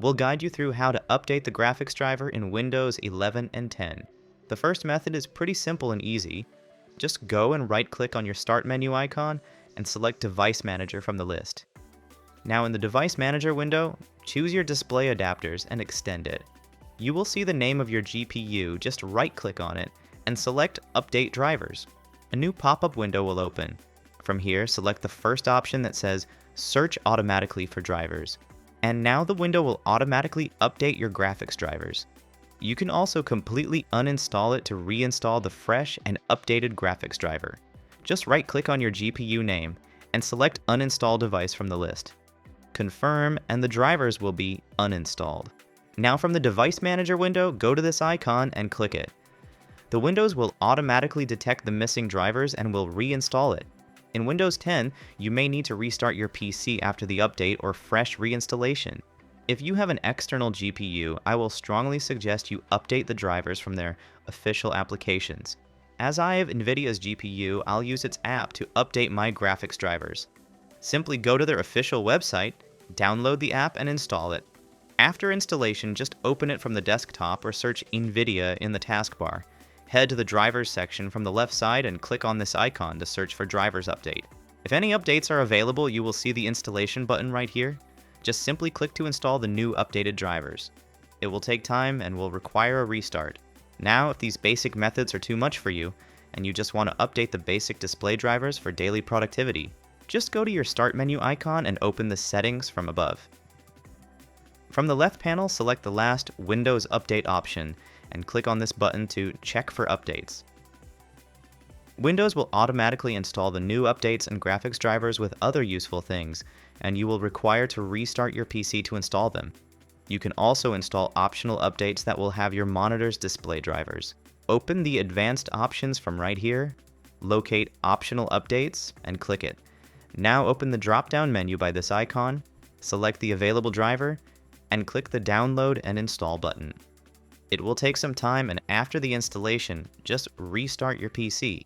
We'll guide you through how to update the graphics driver in Windows 11 and 10. The first method is pretty simple and easy. Just go and right-click on your Start menu icon and select Device Manager from the list. Now in the Device Manager window, choose your display adapters and extend it. You will see the name of your GPU, just right-click on it and select Update Drivers. A new pop-up window will open. From here, select the first option that says Search Automatically for Drivers. And now the window will automatically update your graphics drivers. You can also completely uninstall it to reinstall the fresh and updated graphics driver. Just right-click on your GPU name and select Uninstall Device from the list. Confirm, and the drivers will be uninstalled. Now from the Device Manager window, go to this icon and click it. The Windows will automatically detect the missing drivers and will reinstall it. In Windows 10, you may need to restart your PC after the update or fresh reinstallation. If you have an external GPU, I will strongly suggest you update the drivers from their official applications. As I have NVIDIA's GPU, I'll use its app to update my graphics drivers. Simply go to their official website, download the app and install it. After installation, just open it from the desktop or search NVIDIA in the taskbar. Head to the Drivers section from the left side and click on this icon to search for Drivers Update. If any updates are available, you will see the installation button right here. Just simply click to install the new updated drivers. It will take time and will require a restart. Now, if these basic methods are too much for you, and you just want to update the basic display drivers for daily productivity, just go to your Start menu icon and open the Settings from above. From the left panel, select the last Windows Update option and click on this button to check for updates. Windows will automatically install the new updates and graphics drivers with other useful things, and you will require to restart your PC to install them. You can also install optional updates that will have your monitor's display drivers. Open the Advanced options from right here, locate Optional Updates, and click it. Now open the drop-down menu by this icon, select the available driver, and click the Download and Install button. It will take some time, and after the installation, just restart your PC.